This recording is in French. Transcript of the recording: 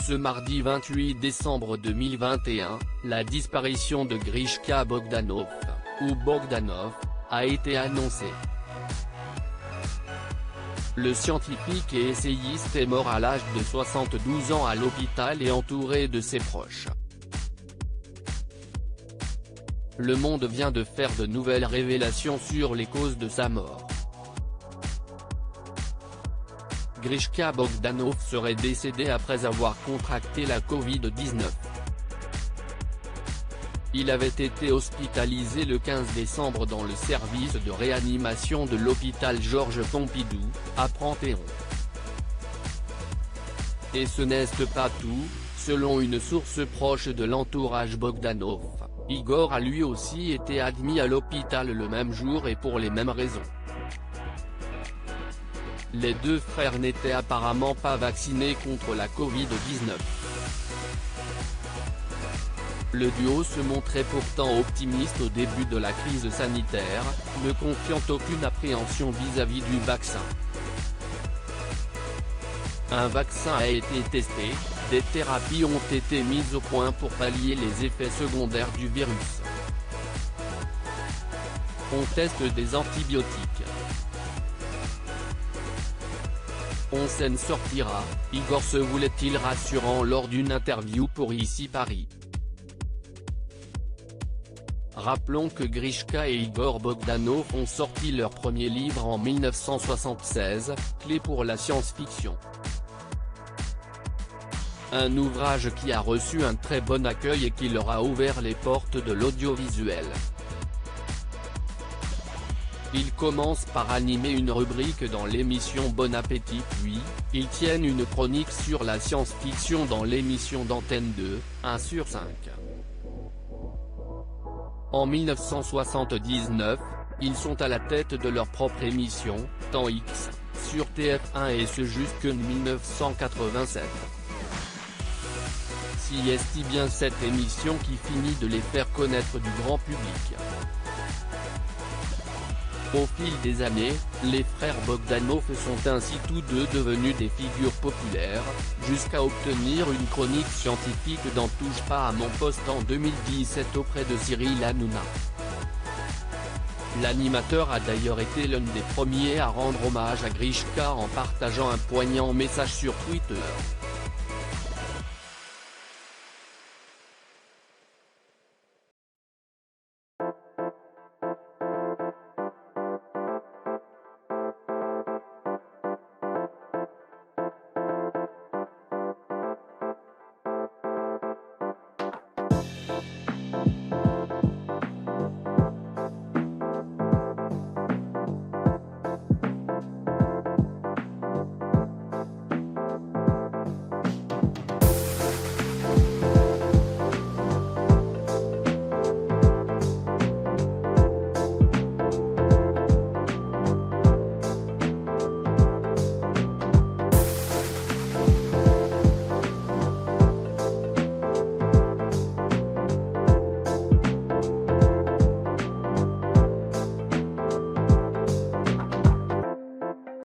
Ce mardi 28 décembre 2021, la disparition de Grishka Bogdanov, ou Bogdanov, a été annoncée. Le scientifique et essayiste est mort à l'âge de 72 ans à l'hôpital et entouré de ses proches. Le Monde vient de faire de nouvelles révélations sur les causes de sa mort. Grishka Bogdanov serait décédé après avoir contracté la Covid-19. Il avait été hospitalisé le 15 décembre dans le service de réanimation de l'hôpital Georges Pompidou, à Panthéon. Et ce n'est pas tout, selon une source proche de l'entourage Bogdanov, Igor a lui aussi été admis à l'hôpital le même jour et pour les mêmes raisons. Les deux frères n'étaient apparemment pas vaccinés contre la Covid-19. Le duo se montrait pourtant optimiste au début de la crise sanitaire, ne confiant aucune appréhension vis-à-vis du vaccin. Un vaccin a été testé, des thérapies ont été mises au point pour pallier les effets secondaires du virus. On teste des antibiotiques. On s'en sortira, Igor se voulait-il rassurant lors d'une interview pour Ici Paris. Rappelons que Grishka et Igor Bogdanov ont sorti leur premier livre en 1976, Clé pour la science-fiction. Un ouvrage qui a reçu un très bon accueil et qui leur a ouvert les portes de l'audiovisuel. Ils commencent par animer une rubrique dans l'émission Bon Appétit puis, ils tiennent une chronique sur la science-fiction dans l'émission d'Antenne 2, 1 sur 5. En 1979, ils sont à la tête de leur propre émission, Temps X, sur TF1 et ce jusqu'en 1987. Si est bien cette émission qui finit de les faire connaître du grand public. Au fil des années, les frères Bogdanov sont ainsi tous deux devenus des figures populaires, jusqu'à obtenir une chronique scientifique dans Touche pas à mon poste en 2017 auprès de Cyril Hanouna. L'animateur a d'ailleurs été l'un des premiers à rendre hommage à Grishka en partageant un poignant message sur Twitter.